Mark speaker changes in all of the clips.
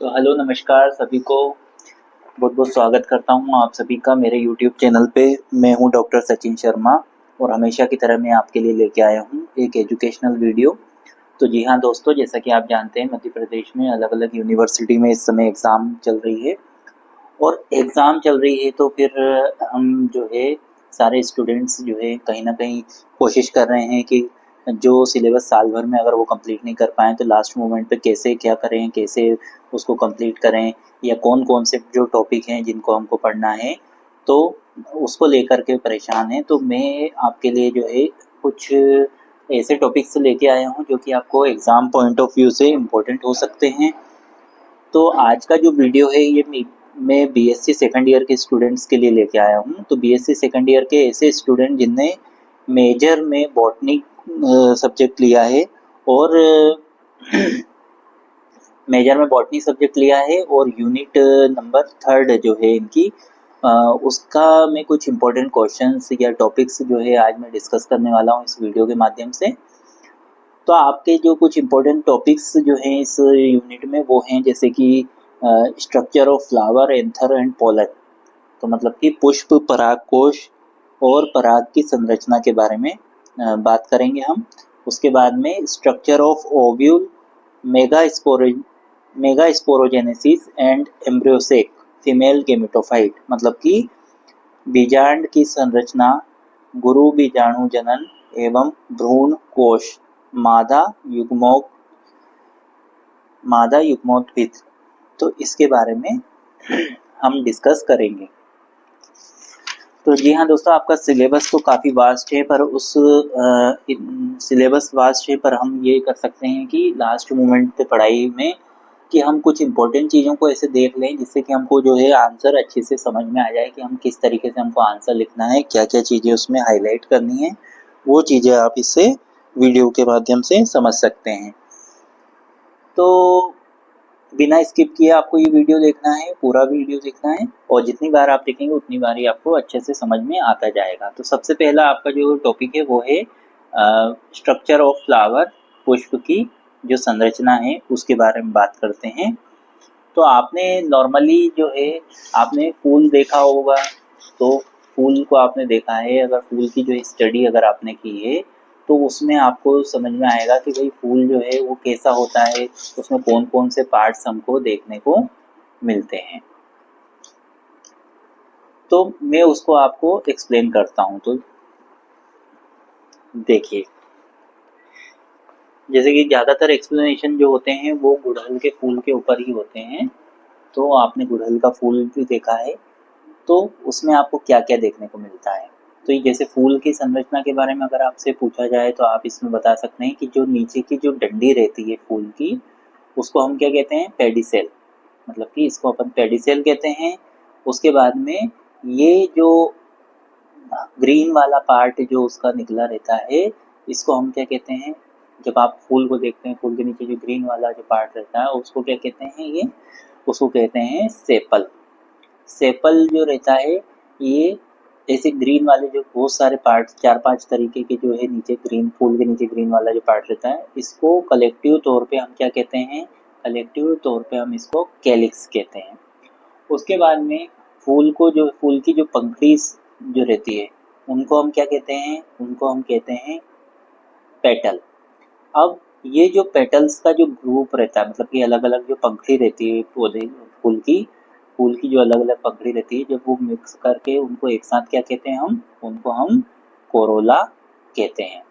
Speaker 1: तो हेलो नमस्कार सभी को। बहुत बहुत स्वागत करता हूँ आप सभी का मेरे यूट्यूब चैनल पे। मैं हूँ डॉक्टर सचिन शर्मा और हमेशा की तरह मैं आपके लिए लेके आया हूँ एक एजुकेशनल वीडियो। तो जी हाँ दोस्तों, जैसा कि आप जानते हैं मध्य प्रदेश में अलग अलग यूनिवर्सिटी में इस समय एग्ज़ाम चल रही है और एग्ज़ाम चल रही है तो फिर हम जो है सारे स्टूडेंट्स जो है कहीं ना कहीं कोशिश कर रहे हैं कि जो सिलेबस साल भर में अगर वो कंप्लीट नहीं कर पाएँ तो लास्ट मोमेंट पे कैसे क्या करें, कैसे उसको कंप्लीट करें या कौन कौन से जो टॉपिक हैं जिनको हमको पढ़ना है तो उसको लेकर के परेशान हैं। तो मैं आपके लिए जो है कुछ ऐसे टॉपिक्स लेके आया हूँ जो कि आपको एग्ज़ाम पॉइंट ऑफ व्यू से इम्पोर्टेंट हो सकते हैं। तो आज का जो वीडियो है ये मैं बीएससी सेकंड ईयर के स्टूडेंट्स के लिए लेके आया हूँ। तो बीएससी सेकंड ईयर के ऐसे स्टूडेंट जिनने मेजर में बॉटनी सब्जेक्ट लिया है और मेजर में बॉटनी सब्जेक्ट लिया है और यूनिट नंबर 3 जो है इनकी उसका मैं कुछ इम्पोर्टेंट क्वेश्चंस या टॉपिक्स जो है आज मैं डिस्कस करने वाला हूँ इस वीडियो के माध्यम से। तो आपके जो कुछ इम्पोर्टेंट टॉपिक्स जो हैं इस यूनिट में वो हैं जैसे कि structure of flower, anther and pollen. तो मतलब कि पुष्प, परागकोश और पराग की संरचना के बारे में बात करेंगे हम। उसके बाद में structure of ovule, mega sporogenesis and embryo sac female gametophyte, मतलब कि बीजांड की संरचना, गुरु बीजाणु जनन एवं भ्रूण कोश, मादा युग्मोद्भिद। तो इसके बारे में हम डिस्कस करेंगे। तो जी हाँ दोस्तों, आपका सिलेबस तो काफ़ी वास्ट है पर उस सिलेबस वास्ट है पर हम ये कर सकते हैं कि लास्ट मोमेंट पे पढ़ाई में कि हम कुछ इम्पोर्टेंट चीज़ों को ऐसे देख लें जिससे कि हमको जो है आंसर अच्छे से समझ में आ जाए कि हम किस तरीके से हमको आंसर लिखना है, क्या क्या चीज़ें उसमें हाईलाइट करनी है, वो चीज़ें आप इससे वीडियो के माध्यम से समझ सकते हैं। तो बिना स्किप किए आपको ये वीडियो देखना है, पूरा वीडियो देखना है और जितनी बार आप देखेंगे उतनी बार ही आपको अच्छे से समझ में आता जाएगा। तो सबसे पहला आपका जो टॉपिक है वो है स्ट्रक्चर ऑफ फ्लावर, पुष्प की जो संरचना है उसके बारे में बात करते हैं। तो आपने नॉर्मली जो है आपने फूल देखा होगा, तो फूल को आपने देखा है, अगर फूल की जो स्टडी अगर आपने की है तो उसमें आपको समझ में आएगा कि भाई फूल जो है वो कैसा होता है, उसमें कौन कौन से पार्ट्स हमको देखने को मिलते हैं। तो मैं उसको आपको एक्सप्लेन करता हूँ। तो देखिए, जैसे कि ज़्यादातर एक्सप्लेनेशन जो होते हैं वो गुड़हल के फूल के ऊपर ही होते हैं। तो आपने गुड़हल का फूल भी देखा है, तो उसमें आपको क्या क्या देखने को मिलता है। तो ये जैसे फूल की संरचना के बारे में अगर आपसे पूछा जाए तो आप इसमें बता सकते हैं कि जो नीचे की जो डंडी रहती है फूल की उसको हम क्या कहते हैं, पेडिसेल, मतलब कि इसको अपन पेडिसेल कहते हैं। उसके बाद में ये जो ग्रीन वाला पार्ट जो उसका निकला रहता है इसको हम क्या कहते हैं, जब आप फूल को देखते हैं फूल के नीचे जो ग्रीन वाला जो पार्ट रहता है उसको क्या कहते हैं, ये उसको कहते हैं सेपल। सेपल जो रहता है ये ऐसे ग्रीन वाले जो बहुत सारे पार्ट 4-5 तरीके के जो है नीचे ग्रीन, फूल के नीचे ग्रीन वाला जो पार्ट रहता है इसको कलेक्टिव तौर पे हम क्या कहते हैं, कलेक्टिव तौर पे हम इसको कैलिक्स कहते हैं। उसके बाद में फूल की जो पंखड़ी जो रहती है उनको हम क्या कहते हैं, उनको हम कहते हैं पेटल। अब ये जो पेटल्स का जो ग्रुप रहता है, मतलब कि अलग अलग जो पंखड़ी रहती है पौधे फूल की जो अलग अलग पंखड़ी रहती है, जब वो मिक्स करके उनको एक साथ क्या कहते हैं, हम उनको हम कोरोला कहते हैं।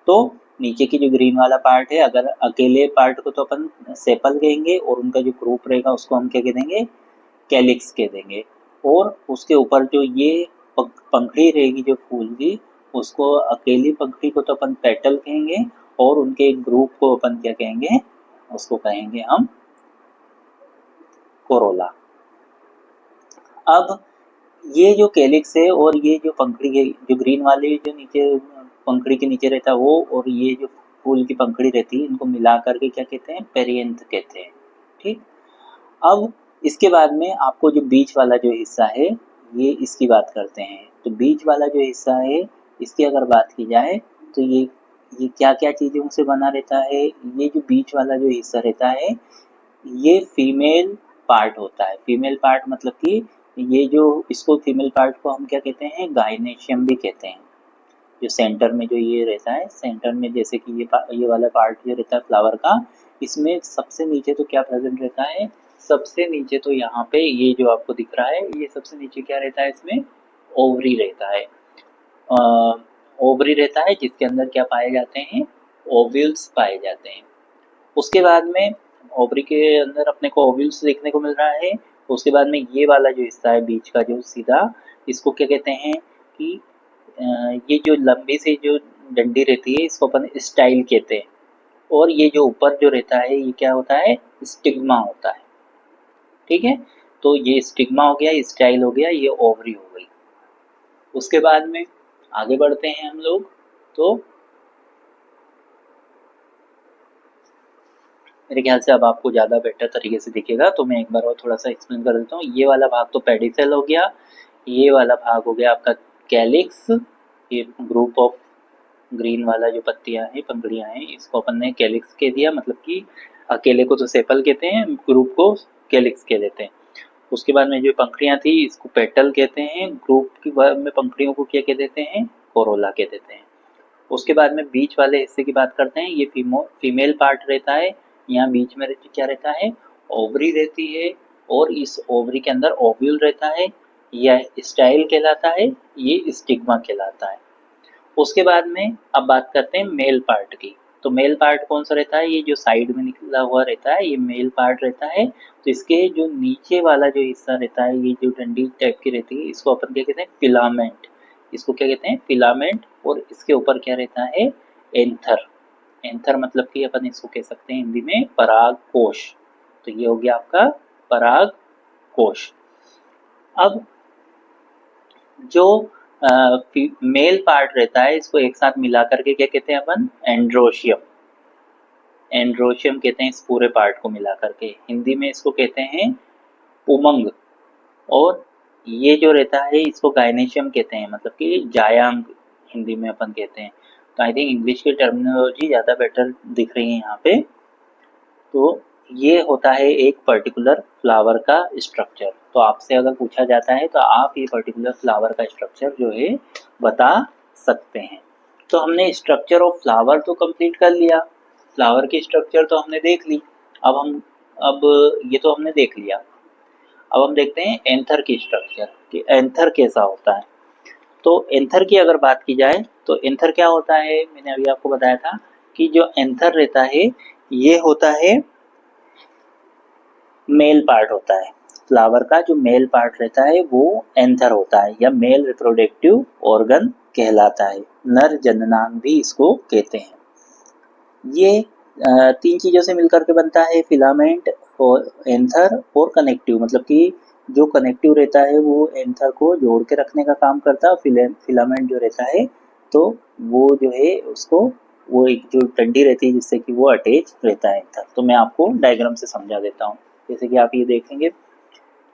Speaker 1: तो नीचे की जो ग्रीन वाला पार्ट है, अगर अकेले पार्ट को तो अपन सेपल कहेंगे और उनका जो ग्रुप रहेगा उसको हम क्या कह देंगे, कैलिक्स कह देंगे। और उसके ऊपर जो ये पंखड़ी रहेगी जो फूल की, उसको अकेली पंखड़ी को तो अपन पेटल कहेंगे और उनके ग्रुप को अपन क्या कहेंगे, उसको कहेंगे हम कोरोला। अब ये जो कैलिक्स है और ये जो पंखड़ी है, जो ग्रीन वाली जो नीचे पंखड़ी के नीचे रहता है वो, और ये जो फूल की पंखड़ी रहती है, इनको मिला करके क्या कहते हैं, पेरियंथ कहते हैं। ठीक। अब इसके बाद में आपको जो बीच वाला जो हिस्सा है ये इसकी बात करते हैं। तो बीच वाला जो हिस्सा है इसकी अगर बात की जाए तो ये क्या क्या चीज़ों से बना रहता है। ये जो बीच वाला जो हिस्सा रहता है ये फीमेल पार्ट होता है। फीमेल पार्ट मतलब कि ये जो इसको फीमेल पार्ट को हम क्या कहते हैं, गाइनेशियम भी कहते हैं। जो सेंटर में जो ये रहता है, सेंटर में जैसे कि ये वाला पार्ट जो रहता है फ्लावर का, इसमें सबसे नीचे तो क्या प्रेजेंट रहता है, सबसे नीचे तो यहाँ पे ये जो आपको दिख रहा है, ये सबसे नीचे क्या रहता है, इसमें ओवरी रहता है। ओवरी रहता है जिसके अंदर क्या पाए जाते हैं, ओव्यूल्स पाए जाते हैं। उसके बाद में ओवरी के अंदर अपने को ओव्यूल्स देखने को मिल रहा है। उसके बाद में ये वाला जो हिस्सा है बीच का जो सीधा, इसको क्या कहते हैं कि ये जो लंबी सी जो डंडी रहती है इसको अपन स्टाइल कहते हैं। और ये जो ऊपर जो रहता है ये क्या होता है, स्टिग्मा होता है। ठीक है, तो ये स्टिग्मा हो गया, ये स्टाइल हो गया, ये ओवरी हो गई। उसके बाद में आगे बढ़ते हैं हम लोग, तो मेरे ख्याल से अब आपको ज़्यादा बेटर तरीके से दिखेगा, तो मैं एक बार और थोड़ा सा एक्सप्लेन कर देता हूँ। ये वाला भाग तो पेडिसेल हो गया, ये वाला भाग हो गया आपका कैलिक्स, ये ग्रुप ऑफ ग्रीन वाला जो पत्तियां हैं, पंखुड़ियां हैं, इसको अपन ने कैलिक्स कह दिया, मतलब कि अकेले को तो सेपल कहते हैं, ग्रुप को कैलिक्स कह देते हैं। उसके बाद में जो पंखुड़ियां थी इसको पेटल कहते हैं, ग्रुप की में पंखुड़ियों को क्या कह देते हैं, कोरोला कह देते हैं। उसके बाद में बीच वाले हिस्से की बात करते हैं, ये फीमेल पार्ट रहता है। यहाँ बीच में क्या रहता है, ओवरी रहती है, और इस ओवरी के अंदर ओव्यूल रहता है, यह स्टाइल कहलाता है, ये स्टिग्मा कहलाता है। उसके बाद में अब बात करते हैं मेल पार्ट की। तो मेल पार्ट कौन सा रहता है, ये जो साइड में निकला हुआ रहता है ये मेल पार्ट रहता है। तो इसके जो नीचे वाला जो हिस्सा रहता है, ये जो डंडी टाइप की रहती है, इसको अपन क्या कहते हैं, फिलामेंट। इसको क्या कहते हैं, फिलामेंट। और इसके ऊपर क्या रहता है, एंथर। एंथर मतलब कि अपन इसको कह सकते हैं हिंदी में पराग कोश। तो ये हो गया आपका पराग कोश। अब जो मेल पार्ट रहता है इसको एक साथ मिला करके क्या कहते हैं अपन, एंड्रोशियम। एंड्रोशियम कहते हैं इस पूरे पार्ट को मिला करके, हिंदी में इसको कहते हैं उमंग। और ये जो रहता है इसको गायनेशियम कहते हैं, मतलब कि जायांग हिंदी में अपन कहते हैं। तो आई थिंक इंग्लिश की टर्मिनोलॉजी ज़्यादा बेटर दिख रही है यहाँ पे। तो ये होता है एक पर्टिकुलर फ्लावर का स्ट्रक्चर। तो आपसे अगर पूछा जाता है तो आप ये पर्टिकुलर फ्लावर का स्ट्रक्चर जो है बता सकते हैं। तो हमने स्ट्रक्चर ऑफ फ्लावर तो कंप्लीट कर लिया, फ्लावर की स्ट्रक्चर तो हमने देख ली। अब ये तो हमने देख लिया। अब हम देखते हैं एंथर की स्ट्रक्चर कि एंथर कैसा होता है। तो एंथर की अगर बात की जाए तो एंथर क्या होता है, मैंने अभी आपको बताया था कि जो एंथर रहता है ये होता है मेल पार्ट होता है। फ्लावर का जो मेल पार्ट रहता है वो एंथर होता है, या मेल रिप्रोडक्टिव ऑर्गन कहलाता है। नर जननांग भी इसको कहते हैं। ये तीन चीज़ों से मिलकर के बनता है, फिलामेंट और एंथर और कनेक्टिव। मतलब कि जो कनेक्टिव रहता है वो एंथर को जोड़ के रखने का काम करता है, फिलामेंट जो रहता है तो वो जो है उसको, वो एक जो डंडी रहती है जिससे कि वो अटैच रहता है एंथर। तो मैं आपको डायग्राम से समझा देता हूँ। जैसे कि आप ये देखेंगे,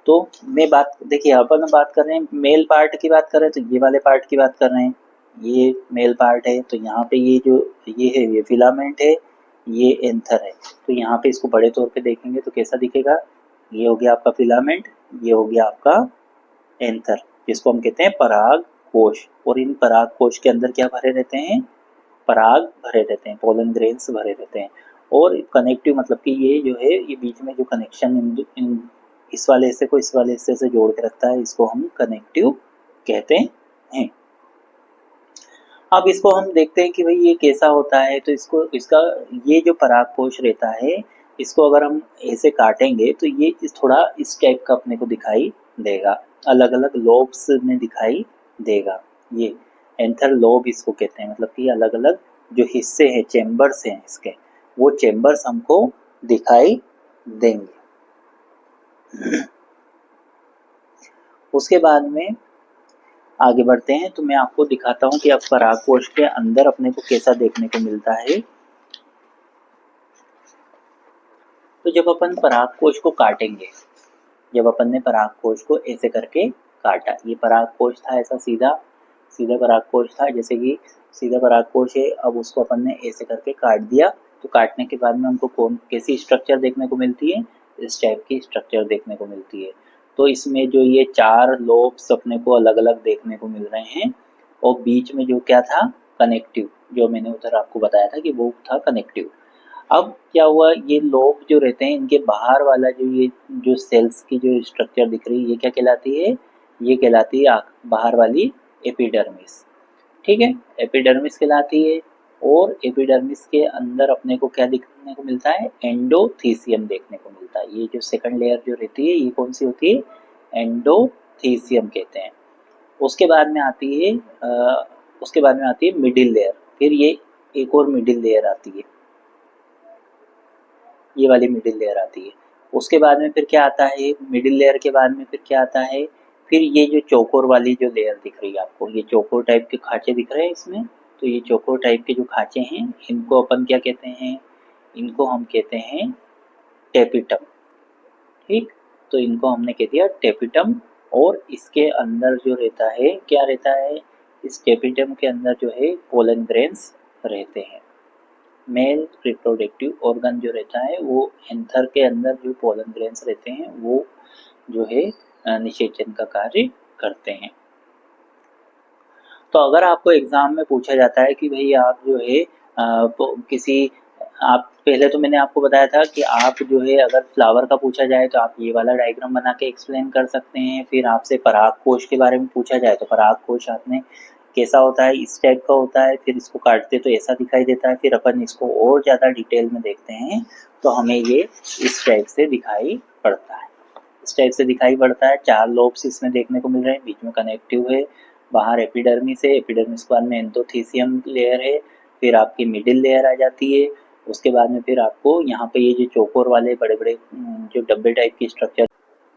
Speaker 1: तो मैं बात देखिए अपन बात कर रहे हैं मेल पार्ट की बात कर रहे हैं, तो ये वाले पार्ट की बात कर रहे हैं, ये मेल पार्ट है। तो यहाँ पे ये जो ये है ये फिलामेंट है, ये एंथर है। तो यहाँ पे इसको बड़े तौर पे देखेंगे तो कैसा दिखेगा, ये हो गया आपका फिलामेंट, ये हो गया आपका एंथर, जिसको हम कहते हैं पराग कोश। और इन पराग कोश के अंदर क्या भरे रहते हैं, पराग भरे रहते हैं, पोलन ग्रेन्स भरे रहते हैं। और कनेक्टिव मतलब कि ये जो है ये बीच में जो कनेक्शन इन इस वाले हिस्से को इस वाले हिस्से से जोड़ के रखता है, इसको हम कनेक्टिव कहते हैं। अब इसको हम देखते हैं कि भाई ये कैसा होता है। तो इसको इसका ये जो परागकोश रहता है इसको अगर हम ऐसे काटेंगे तो ये थोड़ा इस टाइप का अपने को दिखाई देगा, अलग अलग लोब्स में दिखाई देगा। ये एंथर लोब इसको कहते हैं, मतलब कि अलग अलग जो हिस्से हैं, चेम्बर्स हैं इसके, वो चेम्बर्स हमको दिखाई देंगे। उसके बाद में आगे बढ़ते हैं तो मैं आपको दिखाता हूँ कि अब परागकोश के अंदर अपने को कैसा देखने को मिलता है। तो जब अपन परागकोश को काटेंगे, जब अपन ने परागकोश को ऐसे करके काटा, ये परागकोश था ऐसा सीधा सीधा परागकोश था, जैसे कि सीधा परागकोश है। अब उसको अपन ने ऐसे करके काट दिया। तो काटने के बाद में हमको कौन कैसी स्ट्रक्चर देखने को मिलती है, इस टाइप की स्ट्रक्चर देखने को मिलती है। तो इसमें जो ये 4 लोब्स अपने को अलग अलग देखने को मिल रहे हैं और बीच में जो क्या था, कनेक्टिव, जो मैंने उधर आपको बताया था कि वो था कनेक्टिव। अब क्या हुआ, ये लोब जो रहते हैं इनके बाहर वाला जो ये जो सेल्स की जो स्ट्रक्चर दिख रही है ये क्या कहलाती है, ये कहलाती है बाहर वाली एपिडर्मिस। ठीक है, एपिडर्मिस कहलाती है। और एपिडर्मिस के अंदर अपने को क्या देखने को मिलता है, एंडोथीसियम देखने को मिलता है। ये जो सेकंड लेयर जो रहती है ये कौन सी होती है, एंडोथीसियम कहते हैं। उसके बाद में आती है उसके बाद में आती है मिडिल लेयर। फिर ये एक और मिडिल लेयर आती है, ये वाली मिडिल लेयर आती है। उसके बाद में फिर क्या आता है, मिडिल लेयर के बाद में फिर क्या आता है, फिर ये जो चौकोर वाली जो लेयर दिख रही है आपको, ये चौकोर टाइप के खांचे दिख रहे हैं इसमें। तो ये चौकोर टाइप के जो खांचे हैं इनको अपन क्या कहते हैं, इनको हम कहते हैं टेपिटम। ठीक, तो इनको हमने कह दिया टेपिटम। और इसके अंदर जो रहता है, क्या रहता है, इस टेपिटम के अंदर जो है पोलन ग्रेन्स रहते हैं। मेल रिप्रोडक्टिव ऑर्गन जो रहता है वो एंथर के अंदर जो पोलन ग्रेन्स रहते हैं वो जो है निषेचन का कार्य करते हैं। तो अगर आपको एग्जाम में पूछा जाता है कि भाई आप जो है किसी आप पहले तो मैंने आपको बताया था कि आप जो है अगर फ्लावर का पूछा जाए तो आप ये वाला डायग्राम बना के एक्सप्लेन कर सकते हैं। फिर आपसे पराग कोश के बारे में पूछा जाए तो पराग कोश आपने कैसा होता है, इस टाइप का होता है, फिर इसको काटते तो ऐसा दिखाई देता है, फिर अपन इसको और ज़्यादा डिटेल में देखते हैं तो हमें ये इस टाइप से दिखाई पड़ता है। इस टाइप से दिखाई पड़ता है। 4 लोब्स इसमें देखने को मिल रहे हैं, बीच में कनेक्टिव है, बाहर एपिडर्मिस है, एपिडर्मिस के बाद में एंडोथीसियम लेयर है, फिर आपकी मिडिल लेयर आ जाती है। उसके बाद में फिर आपको यहाँ पे ये जो चौकोर वाले बड़े बड़े जो डब्बे टाइप की स्ट्रक्चर,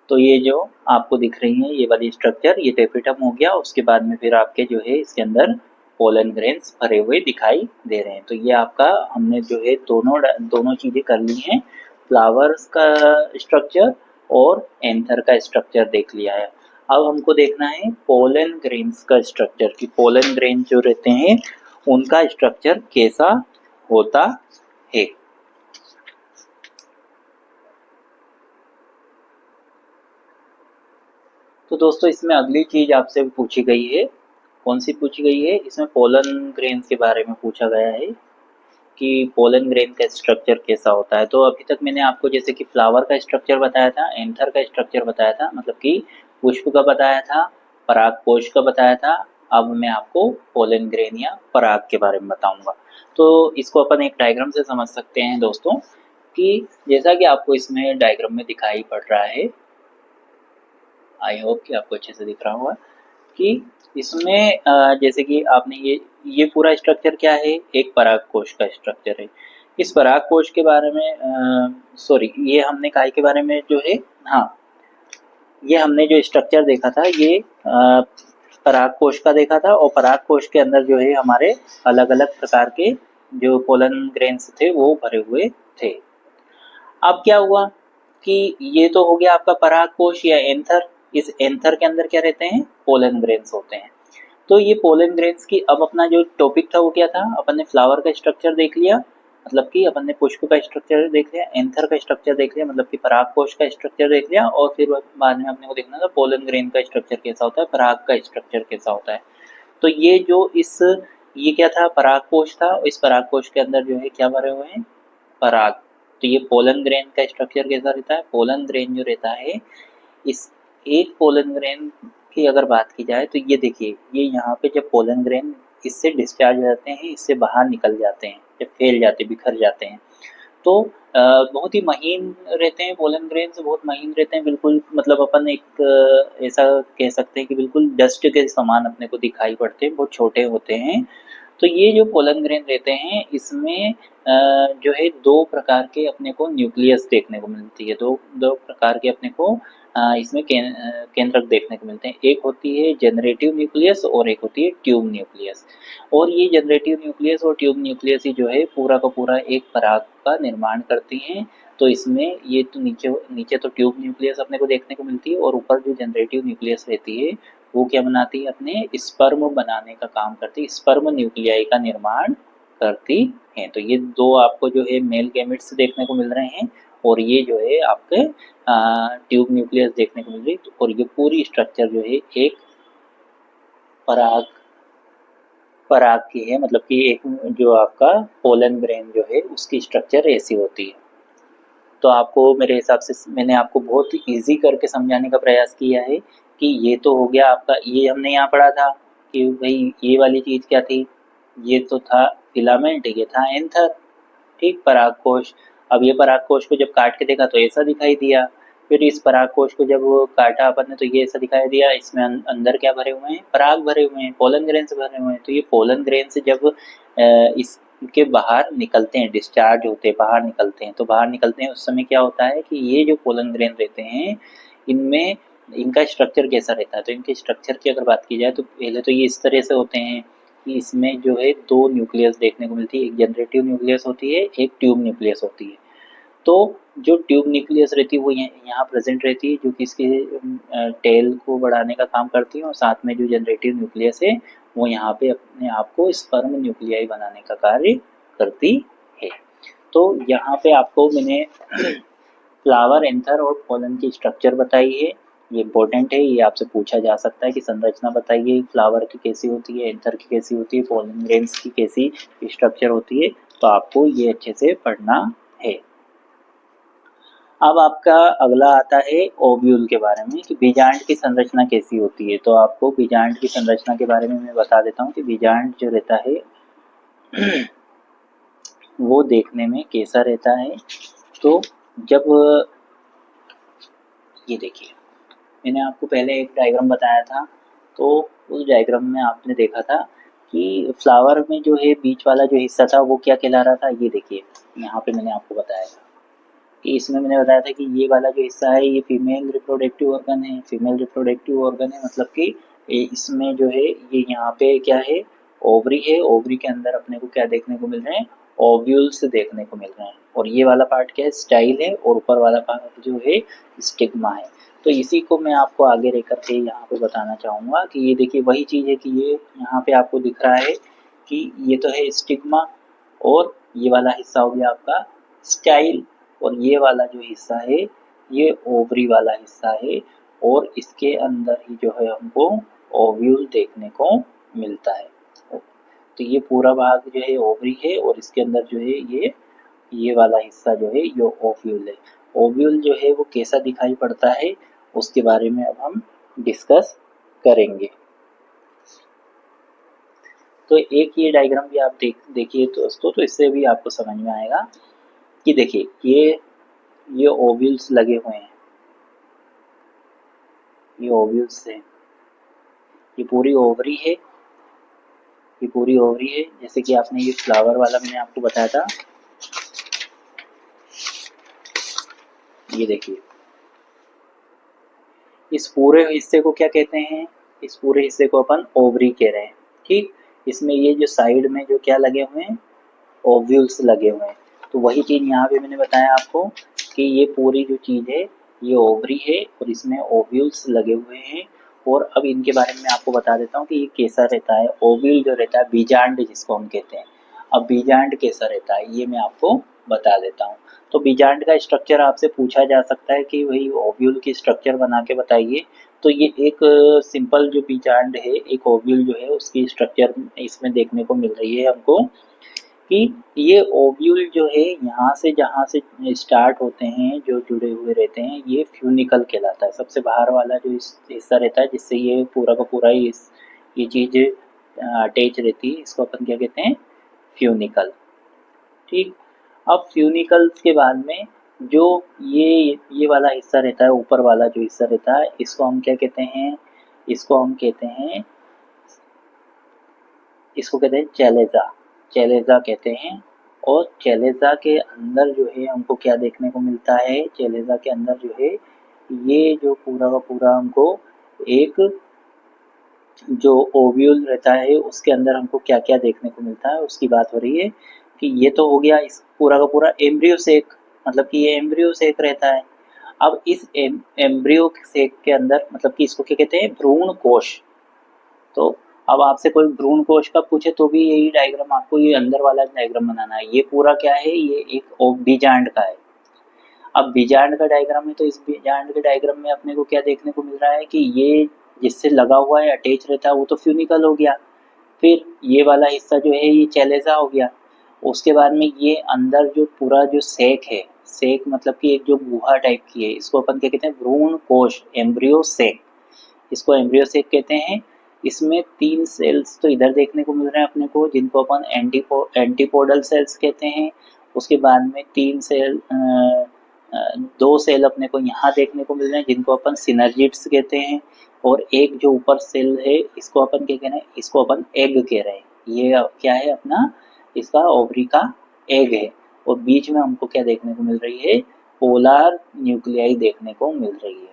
Speaker 1: तो ये जो आपको दिख रही है ये वाली स्ट्रक्चर, ये टेपिटम हो गया। उसके बाद में फिर आपके जो है इसके अंदर पोलन ग्रेन्स भरे हुए दिखाई दे रहे हैं। तो ये आपका हमने जो है दोनों चीज़ें कर ली हैं, फ्लावर्स का स्ट्रक्चर और एंथर का स्ट्रक्चर देख लिया है। अब हमको देखना है पोलन ग्रेन्स का स्ट्रक्चर, कि पोलन ग्रेन जो रहते हैं उनका स्ट्रक्चर कैसा होता है। तो दोस्तों इसमें अगली चीज आपसे पूछी गई है, कौन सी पूछी गई है, इसमें पोलन ग्रेन्स के बारे में पूछा गया है कि पोलन ग्रेन का स्ट्रक्चर कैसा होता है। तो अभी तक मैंने आपको जैसे कि फ्लावर का स्ट्रक्चर बताया था, एंथर का स्ट्रक्चर बताया था, मतलब कि पुष्प का बताया था, परागकोश का बताया था। अब मैं आपको पोलन ग्रेन या पराग के बारे में बताऊंगा। तो इसको अपन एक डायग्राम से समझ सकते हैं दोस्तों, कि जैसा कि आपको इसमें डायग्राम में दिखाई पड़ रहा है, आई होप कि आपको अच्छे से दिख रहा होगा, कि इसमें जैसे कि आपने ये पूरा स्ट्रक्चर क्या है, एक परागकोश का स्ट्रक्चर है। इस परागकोश के बारे में सॉरी, ये हमने काय के बारे में जो है, हाँ, ये हमने जो स्ट्रक्चर देखा था ये परागकोश का देखा था। और परागकोश के अंदर जो है हमारे अलग अलग प्रकार के जो पोलन ग्रेन्स थे वो भरे हुए थे। अब क्या हुआ कि ये तो हो गया आपका परागकोश या एंथर। इस एंथर के अंदर क्या रहते हैं, पोलन ग्रेन्स होते हैं। तो ये पोलन ग्रेन्स की अब अपना जो टॉपिक था वो क्या था, अपन ने फ्लावर का स्ट्रक्चर देख लिया, मतलब कि अपन ने पुष्प का स्ट्रक्चर देख लिया, एंथर का स्ट्रक्चर देख लिया, मतलब कि परागकोश का स्ट्रक्चर देख लिया, और फिर बाद में अपने को देखना था पोलन ग्रेन का स्ट्रक्चर कैसा होता है, पराग का स्ट्रक्चर कैसा होता है। तो ये जो ये क्या था, परागकोश था। इस परागकोश के अंदर जो है क्या भरे हुए हैं, पराग। तो ये पोलन ग्रेन का स्ट्रक्चर कैसा रहता है, पोलन ग्रेन जो रहता है, इस एक पोलन ग्रेन की अगर बात की जाए तो ये देखिए, ये यहाँ पे जब पोलन ग्रेन इससे डिस्चार्ज हो जाते हैं, इससे बाहर निकल जाते हैं, जब फैल जाते, बिखर जाते हैं, तो बहुत ही महीन रहते हैं पोलन ग्रेन्स, बहुत महीन रहते हैं, बिल्कुल मतलब अपन एक ऐसा कह सकते हैं कि बिल्कुल डस्ट के समान अपने को दिखाई पड़ते हैं, बहुत छोटे होते हैं। तो ये जो पोलन ग्रेन रहते हैं इसमें जो है 2 प्रकार के अपने को न्यूक्लियस देखने को मिलती है, दो प्रकार के अपने को इसमें केंद्रक देखने को मिलते हैं। एक होती है जनरेटिव न्यूक्लियस और एक होती है ट्यूब न्यूक्लियस। और ये जनरेटिव न्यूक्लियस और ट्यूब न्यूक्लियस ही जो है पूरा का पूरा एक पराग का निर्माण करती हैं। तो इसमें ये तो नीचे तो ट्यूब न्यूक्लियस अपने को देखने को मिलती है, और ऊपर जो जनरेटिव न्यूक्लियस रहती है वो क्या बनाती है, अपने स्पर्म बनाने का काम करती है, स्पर्म न्यूक्लियाई का निर्माण करती हैं। तो ये 2 आपको जो है मेल गैमेट्स देखने को मिल रहे हैं, और ये जो है आपके ट्यूब न्यूक्लियस देखने को मिल रही है। और ये पूरी स्ट्रक्चर जो है एक पराग पराग की है, मतलब कि एक जो आपका पोलन ग्रेन जो है उसकी स्ट्रक्चर ऐसी होती है। तो आपको मेरे हिसाब से मैंने आपको बहुत इजी करके समझाने का प्रयास किया है कि ये तो हो गया आपका, ये हमने यहाँ पढ़ा था कि भाई ये वाली चीज़ क्या थी, ये तो था फिलामेंट, ये था एंथर, ठीक, परागकोश। अब ये परागकोश को जब काट के देखा तो ऐसा दिखाई दिया, फिर इस परागकोश को जब काटा अपन ने तो ये ऐसा दिखाई दिया, इसमें अंदर क्या भरे हुए हैं, पराग भरे हुए हैं, पोलन ग्रेन से भरे हुए हैं। तो ये पोलन ग्रेन से जब इसके बाहर निकलते हैं, डिस्चार्ज होते हैं, बाहर निकलते हैं, तो बाहर निकलते हैं उस समय क्या होता है कि ये जो पोलन ग्रेन रहते हैं इनमें इनका स्ट्रक्चर कैसा रहता है। तो इनके स्ट्रक्चर की अगर बात की जाए तो पहले तो ये इस तरह से होते हैं कि इसमें जो है दो न्यूक्लियस देखने को मिलती है, एक जनरेटिव न्यूक्लियस होती है, एक ट्यूब न्यूक्लियस होती है। तो जो ट्यूब न्यूक्लियस रहती है वो यहाँ प्रेजेंट रहती है, जो कि इसके टेल को बढ़ाने का काम करती है, और साथ में जो जनरेटिव न्यूक्लियस है वो यहाँ पे अपने आप को स्पर्म न्यूक्लियाई बनाने का कार्य करती है। तो यहाँ पे आपको मैंने फ्लावर, एंथर और पोलन की स्ट्रक्चर बताई है, ये इंपॉर्टेंट है, ये आपसे पूछा जा सकता है कि संरचना बताइए फ्लावर की कैसी होती है, एंथर की कैसी होती है, पोलन ग्रेन्स की कैसी स्ट्रक्चर होती है। तो आपको ये अच्छे से पढ़ना है। अब आपका अगला आता है ओव्यूल के बारे में कि बीजांड की संरचना कैसी होती है। तो आपको बीजांड की संरचना के बारे में मैं बता देता हूँ कि बीजांड जो रहता है वो देखने में कैसा रहता है। तो जब ये देखिए, मैंने आपको पहले एक डायग्राम बताया था, तो उस डायग्राम में आपने देखा था कि फ्लावर में जो है बीच वाला जो हिस्सा था वो क्या कहला रहा था। ये देखिए, यहाँ पे मैंने आपको बताया था कि इसमें मैंने बताया था कि ये वाला जो हिस्सा है ये फीमेल रिप्रोडक्टिव ऑर्गन है। फीमेल रिप्रोडक्टिव ऑर्गन है मतलब कि इसमें जो है ये यहाँ पे क्या है, ओवरी है। ओवरी के अंदर अपने को क्या देखने को मिल रहे हैं, ओव्यूल्स देखने को मिल रहे हैं। और ये वाला पार्ट क्या है, स्टाइल है, और ऊपर वाला पार्ट जो है स्टिग्मा है। तो इसी को मैं आपको आगे रह करके यहाँ पे बताना चाहूँगा कि ये देखिए वही चीज़ है कि ये यहाँ पे आपको दिख रहा है कि ये तो है स्टिग्मा, और ये वाला हिस्सा हो गया आपका स्टाइल, और ये वाला जो हिस्सा है ये ओवरी वाला हिस्सा है, और इसके अंदर ही जो है हमको ओव्यूल देखने को मिलता है। तो ये पूरा भाग जो है ओवरी है, और इसके अंदर जो है ये वाला हिस्सा जो है ये ओव्यूल है। ओव्यूल जो है वो कैसा दिखाई पड़ता है उसके बारे में अब हम डिस्कस करेंगे। तो एक ये डायग्राम भी आप देखिए दोस्तों, तो इससे भी आपको समझ में आएगा कि देखिए ये ओव्यूल्स लगे हुए हैं, ये ओव्यूल्स हैं, ये पूरी ओवरी है, ये पूरी ओवरी है। जैसे कि आपने ये फ्लावर वाला मैंने आपको बताया था, ये देखिए इस पूरे हिस्से को क्या कहते हैं, इस पूरे हिस्से को अपन ओवरी कह रहे हैं, ठीक। इसमें ये जो साइड में जो क्या लगे हुए हैं, ओव्यूल्स लगे हुए हैं। तो वही चीज़ यहाँ पे मैंने बताया आपको कि ये पूरी जो चीज़ है ये ओवरी है, और इसमें ओव्यूल्स लगे हुए हैं। और अब इनके बारे में मैं आपको बता देता हूँ कि ये कैसा रहता है। ओव्यूल जो रहता है, बीजांड जिसको हम कहते हैं, अब बीजांड कैसा रहता है ये मैं आपको बता देता हूँ। तो बीजांड का स्ट्रक्चर आपसे पूछा जा सकता है कि वही ओव्यूल की स्ट्रक्चर बना के बताइए। तो ये एक सिंपल जो बीजांड है, एक ओव्यूल जो है उसकी स्ट्रक्चर इसमें देखने को मिल रही है हमको कि ये ओव्यूल जो है यहाँ से जहाँ से स्टार्ट होते हैं, जो जुड़े हुए रहते हैं, ये फ्यूनिकल कहलाता है। सबसे बाहर वाला जो हिस्सा रहता है जिससे ये पूरा का पूरा ये चीज़ अटैच रहती है, इसको अपन क्या कहते हैं, फ्यूनिकल, ठीक। अब फ्यूनिकल्स के बाद में जो ये वाला हिस्सा रहता है, ऊपर वाला जो हिस्सा रहता है, इसको हम क्या कहते हैं, इसको हम कहते हैं, इसको कहते हैं चैलेजा, चैलेजा कहते हैं। और चैलेजा के अंदर जो है हमको क्या देखने को मिलता है, चैलेजा के अंदर जो है ये जो पूरा का पूरा हमको एक जो ओव्यूल रहता है उसके अंदर हमको क्या क्या देखने को मिलता है उसकी बात हो रही है कि ये तो हो गया इस पूरा का पूरा एम्ब्रियो सेक, मतलब कि ये एम्ब्रियो सेक रहता है। अब इस एम्ब्रियो सेक के अंदर मतलब कि इसको क्या कहते हैं, भ्रूण कोश। तो अब आपसे कोई भ्रूण कोश का पूछे तो भी यही डायग्राम आपको ये अंदर वाला डायग्राम बनाना है। ये पूरा क्या है, ये एक बीजांड का है। अब बिजार्ड का डायग्राम है, तो इस बिजार्ड के डायग्राम में अपने को क्या देखने को मिल रहा है कि ये जिससे लगा हुआ है अटैच रहता है वो तो फ्यूनिकल हो गया, फिर ये वाला हिस्सा जो है ये चैलेजा हो गया। उसके बाद में ये अंदर जो पूरा जो सेक है, सेक मतलब कि एक जो गुहा टाइप की है, इसको अपन क्या कहते हैं, भ्रूण कोश, एम्ब्रियो सेक, इसको एम्ब्रियो सेक कहते हैं। इसमें 3 सेल्स तो इधर देखने को मिल रहे हैं अपने को, जिनको अपन एंटीपोडल सेल्स कहते हैं। उसके बाद में 2 सेल अपने को यहाँ देखने को मिल रहे हैं, जिनको अपन सिनर्जिड्स कहते हैं। और एक जो ऊपर सेल है, इसको अपन क्या कह रहे हैं, इसको अपन एग कह रहे हैं। ये क्या है अपना, इसका ओवरी का एग है। और बीच में हमको क्या देखने को मिल रही है, पोलर न्यूक्लियाई देखने को मिल रही है।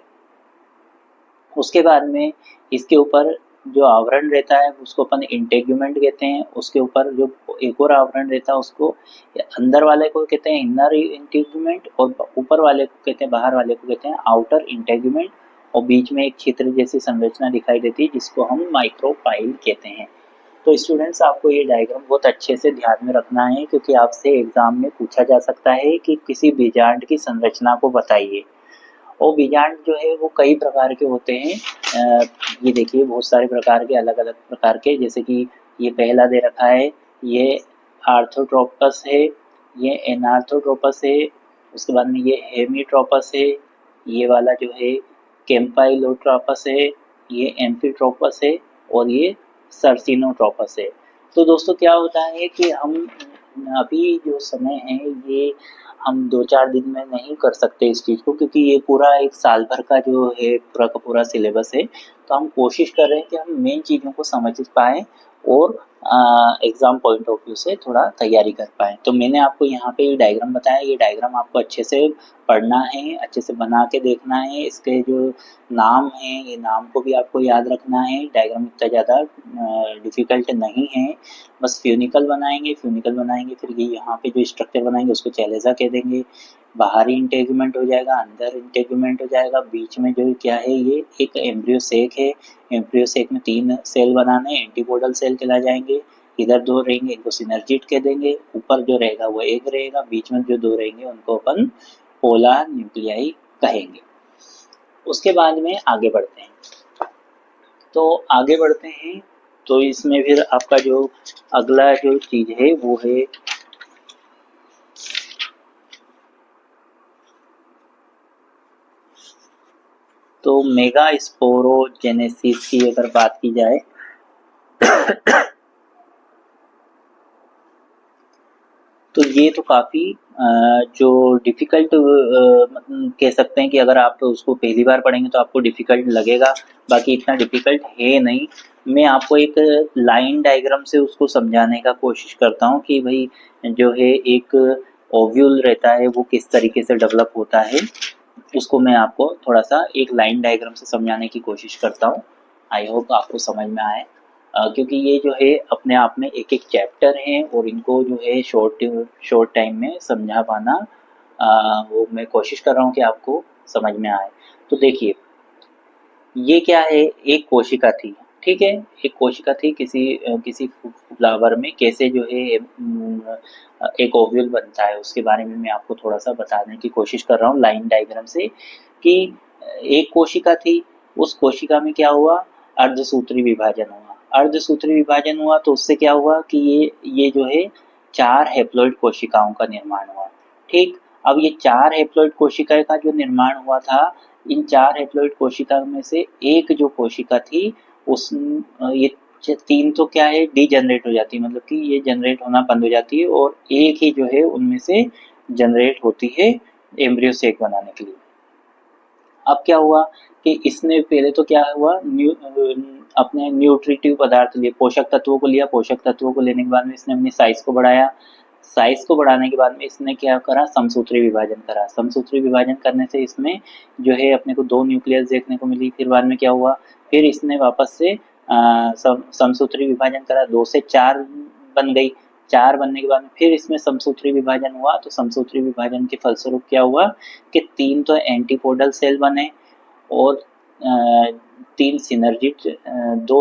Speaker 1: उसके बाद में इसके ऊपर जो आवरण रहता है उसको अपन इंटेग्यूमेंट कहते हैं। उसके ऊपर जो एक और आवरण रहता है उसको अंदर वाले को कहते हैं इनर इंटेग्यूमेंट, और ऊपर वाले को कहते हैं, बाहर वाले को कहते हैं आउटर इंटेग्यूमेंट। और बीच में एक छिद्र जैसी संरचना दिखाई देती है जिसको हम माइक्रोपाइल कहते हैं। तो स्टूडेंट्स, आपको ये डायग्राम बहुत अच्छे से ध्यान में रखना है, क्योंकि आपसे एग्जाम में पूछा जा सकता है कि किसी बीजांड की संरचना को बताइए। और बीजांड जो है वो कई प्रकार के होते हैं। ये देखिए बहुत सारे प्रकार के, अलग अलग प्रकार के, जैसे कि ये पहला दे रखा है, ये आर्थोट्रोपस है, ये एनार्थोट्रोपस है। उसके बाद में ये हेमीट्रोपस है, ये वाला जो है कैम्पाइलोट्रोपस है, ये एम्फीट्रोपस है, और ये सर्सिनोट्रोपस है। तो दोस्तों क्या होता है कि हम अभी जो समय है ये हम 2-4 दिन में नहीं कर सकते इस चीज़ को, क्योंकि ये पूरा एक साल भर का जो है पूरा का पूरा सिलेबस है। तो हम कोशिश कर रहे हैं कि हम मेन चीज़ों को समझ पाएँ और एग्ज़ाम पॉइंट ऑफ व्यू से थोड़ा तैयारी कर पाएँ। तो मैंने आपको यहाँ पे ये डायग्राम बताया, ये डायग्राम आपको अच्छे से पढ़ना है, अच्छे से बना के देखना है। इसके जो नाम हैं, ये नाम को भी आपको याद रखना है। डायग्राम इतना ज़्यादा डिफ़िकल्ट नहीं है, बस फ्यूनिकल बनाएंगे, फिर ये यहाँ पे जो स्ट्रक्चर बनाएंगे उसको चैलेजा कह देंगे। बाहरी इंटेगुमेंट हो जाएगा, अंदर इंटेगुमेंट हो जाएगा, बीच में जो क्या है ये एक एम्ब्रियो सेक है। एम्ब्रियो सेक में 3 सेल बनाने, एंटीपोडल सेल कहला जाएंगे। इधर 2 रहेंगे, इनको सिनर्जिड कह देंगे। ऊपर जो रहेगा वो एग रहेगा, बीच में जो 2 रहेंगे उनको अपन पोलर न्यूक्लियाई कहेंगे। उसके बाद में आगे बढ़ते हैं। तो आगे बढ़ते हैं तो इसमें फिर आपका जो अगला जो चीज़ है वो है तो मेगा स्पोरोजेनेसिस की अगर बात की जाए तो ये तो काफ़ी जो डिफ़िकल्ट कह सकते हैं कि अगर आप उसको पहली बार पढ़ेंगे तो आपको डिफ़िकल्ट लगेगा, बाकी इतना डिफ़िकल्ट है नहीं। मैं आपको एक लाइन डायग्राम से उसको समझाने का कोशिश करता हूँ कि भाई जो है एक ओव्यूल रहता है वो किस तरीके से डेवलप होता है, उसको मैं आपको थोड़ा सा एक लाइन डायग्राम से समझाने की कोशिश करता हूँ। आई होप आपको समझ में आए, क्योंकि ये जो है अपने आप में एक एक चैप्टर है और इनको जो है शॉर्ट टाइम में समझा पाना वो मैं कोशिश कर रहा हूँ कि आपको समझ में आए। तो देखिए ये क्या है, एक कोशिका थी, ठीक है, एक कोशिका थी किसी फ्लावर में कैसे जो है एक ओव्यूल बनता है उसके बारे में मैं आपको थोड़ा सा बताने की कोशिश कर रहा हूँ लाइन डायग्राम से। कि एक कोशिका थी, उस कोशिका में क्या हुआ, अर्धसूत्री विभाजन हुआ। अर्धसूत्री विभाजन हुआ तो उससे क्या हुआ कि ये जो है 4 हैप्लॉइड कोशिकाओं का निर्माण हुआ। ठीक, अब ये 4 हैप्लॉइड कोशिका का जो निर्माण हुआ था, इन 4 हैप्लॉइड कोशिका में से एक जो कोशिका थी उस ये 3 तो क्या है डीजनरेट हो जाती है, मतलब कि ये जनरेट होना बंद हो जाती है, और एक ही जो है उनमें से जनरेट होती है एम्ब्रियो सेक बनाने के लिए। अब क्या हुआ कि इसने पहले तो क्या हुआ, अपने न्यूट्रिटिव पदार्थ लिए, पोषक तत्वों को लिया, पोषक तत्वों को लेने के बाद में इसने अपनी साइज को बढ़ाया। साइज को बढ़ाने के बाद में इसने क्या करा, समसूत्री विभाजन करा। समसूत्री विभाजन करने से इसमें जो है अपने को 2 न्यूक्लियस देखने को मिली। फिर बाद में क्या हुआ, फिर इसने वापस से समसूत्री विभाजन करा, 2 से 4 बन गई। 4 बनने के बाद में फिर इसमें समसूत्री विभाजन हुआ। तो समसूत्री विभाजन के फलस्वरूप क्या हुआ कि 3 तो एंटीपोडल सेल बने और 2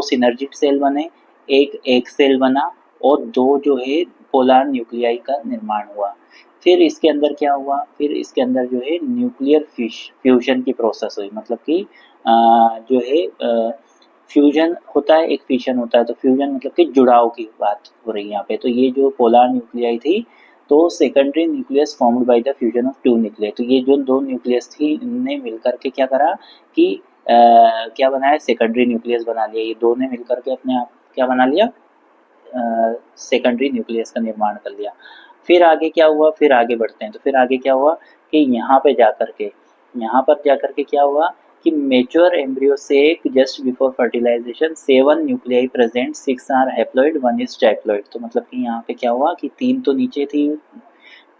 Speaker 1: सिनर्जिड सेल बने, एक सेल बना, और 2 जो है पोलर न्यूक्लियाई का निर्माण हुआ। फिर इसके अंदर क्या हुआ, फिर इसके अंदर जो है न्यूक्लियर फ्यूजन की प्रोसेस हुई, मतलब कि जो है फ्यूजन होता है, एक फिशन होता है। तो फ्यूजन मतलब कि जुड़ाव की बात हो रही है यहाँ पे। तो ये जो पोलर न्यूक्लियाई थी, तो secondary nucleus formed by the fusion of two nuclei. तो ये जो दो न्यूक्लियस थी, इनने मिलकर के क्या करा कि क्या बनाया, सेकेंडरी न्यूक्लियस बना लिया। ये दो ने मिलकर के अपने आप क्या बना लिया, सेकेंडरी न्यूक्लियस का निर्माण कर लिया। फिर आगे क्या हुआ, फिर आगे बढ़ते हैं। तो फिर आगे क्या हुआ कि यहाँ पर जाकर के क्या हुआ कि मेच्योर एम्ब्रियो से just before fertilization 7 nuclei present, 6 are haploid, 1 is diploid. तो मतलब कि यहाँ पे क्या हुआ कि 3 तो नीचे थी,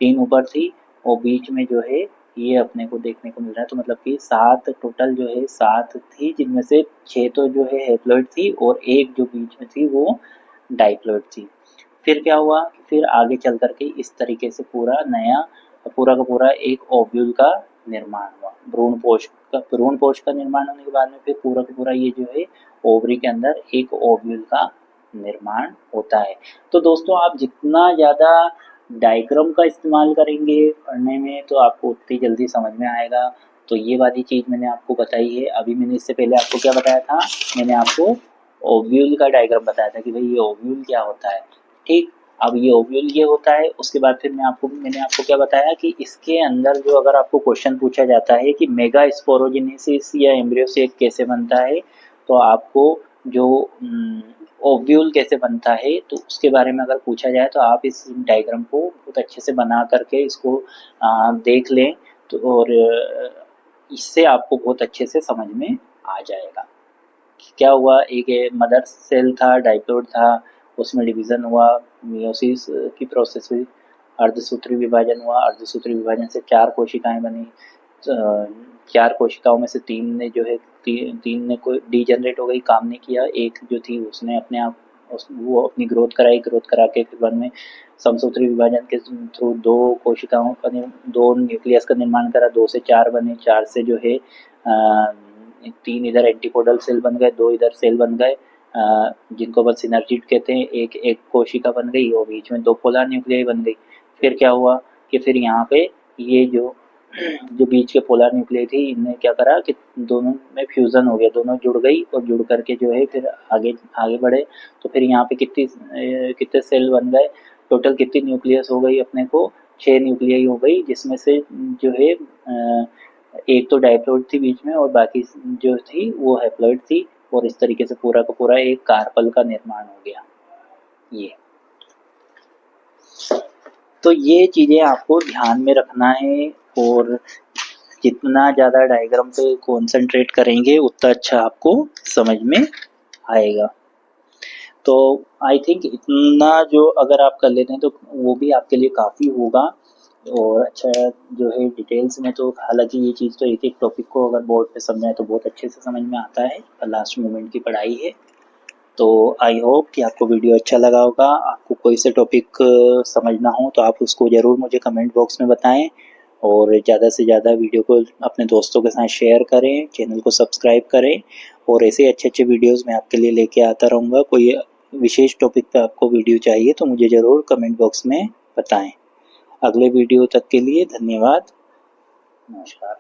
Speaker 1: 3 ऊपर थी, और बीच में जो है ये अपने को देखने को मिल रहा है। तो मतलब कि 7 टोटल जो है 7 थी, जिनमें से 6 तो जो है हैप्लॉइड थी और एक जो बीच में थी वो डाइप्लॉइड थी। फिर क्या हुआ, फिर आगे चल करके इस तरीके से पूरा का पूरा एक ओव्यूल का निर्माण हुआ। भ्रूण पोष का निर्माण होने के बाद में फिर पूरा का पूरा ये जो है ओवरी के अंदर एक ओव्यूल का निर्माण होता है। तो दोस्तों, आप जितना ज़्यादा डायग्राम का इस्तेमाल करेंगे पढ़ने में, तो आपको उतनी जल्दी समझ में आएगा। तो ये वाली चीज़ मैंने आपको बताई है। अभी मैंने इससे पहले आपको क्या बताया था, मैंने आपको ओव्यूल का डायग्राम बताया था कि भाई ये ओव्यूल क्या होता है। ठीक, अब ये ओव्यूल ये होता है। उसके बाद फिर मैंने आपको क्या बताया कि इसके अंदर जो अगर आपको क्वेश्चन पूछा जाता है कि मेगा स्पोरोजेनेसिस या एम्ब्रियो सेक कैसे बनता है, तो आपको जो ओव्यूल कैसे बनता है, तो उसके बारे में अगर पूछा जाए तो आप इस डायग्राम को बहुत अच्छे से बना करके इसको देख लें। तो और इससे आपको बहुत अच्छे से समझ में आ जाएगा। क्या हुआ, एक मदर सेल था, डाइप्लॉइड था, उसमें डिवीज़न हुआ, मियोसिस की प्रोसेस हुई, अर्धसूत्री विभाजन हुआ। अर्धसूत्री विभाजन से 4 कोशिकाएं बनी। 4 कोशिकाओं में से 3 ने जो है 3 ने कोई डीजनरेट हो गई, काम नहीं किया। एक जो थी उसने अपने आप वो अपनी ग्रोथ करा के फिर बाद में समसूत्री विभाजन के थ्रू 2 कोशिकाओं का 2 न्यूक्लियस का निर्माण करा। 2 से 4 बने, 4 से जो है 3 इधर एंटीपोडल सेल बन गए, 2 इधर सेल बन गए, जिनको बस सिनर्जिड कहते हैं। एक कोशिका बन गई और बीच में 2 पोलर न्यूक्लियाई बन गई। फिर क्या हुआ कि फिर यहाँ पे ये जो बीच के पोलर न्यूक्लियाई थी, इनने क्या करा कि दोनों में फ्यूजन हो गया, दोनों जुड़ गई और जुड़ करके जो है फिर आगे बढ़े। तो फिर यहाँ पे कितने सेल बन गए, टोटल कितनी न्यूक्लियस हो गई अपने को, 6 न्यूक्लियाई हो गई, जिसमें से जो है एक तो डाइप्लॉइड थी बीच में और बाकी जो थी वो हैप्लॉइड थी। और इस तरीके से पूरा का पूरा एक कार्पल का निर्माण हो गया। ये तो ये चीज़ें आपको ध्यान में रखना है, और जितना ज़्यादा डायग्राम पे कॉन्सेंट्रेट करेंगे उतना अच्छा आपको समझ में आएगा। तो आई थिंक इतना जो अगर आप कर लेते हैं तो वो भी आपके लिए काफ़ी होगा। और अच्छा जो है डिटेल्स में, तो हालांकि ये चीज़ तो एक टॉपिक को अगर बोर्ड पे समझाए तो बहुत अच्छे से समझ में आता है, लास्ट मोमेंट की पढ़ाई है। तो आई होप कि आपको वीडियो अच्छा लगा होगा। आपको कोई से टॉपिक समझना हो तो आप उसको ज़रूर मुझे कमेंट बॉक्स में बताएं, और ज़्यादा से ज़्यादा वीडियो को अपने दोस्तों के साथ शेयर करें, चैनल को सब्सक्राइब करें, और ऐसे अच्छे वीडियोज़ मैं आपके लिए लेके आता रहूँगा। कोई विशेष टॉपिक पर आपको वीडियो चाहिए तो मुझे ज़रूर कमेंट बॉक्स में बताएं। अगले वीडियो तक के लिए धन्यवाद, नमस्कार।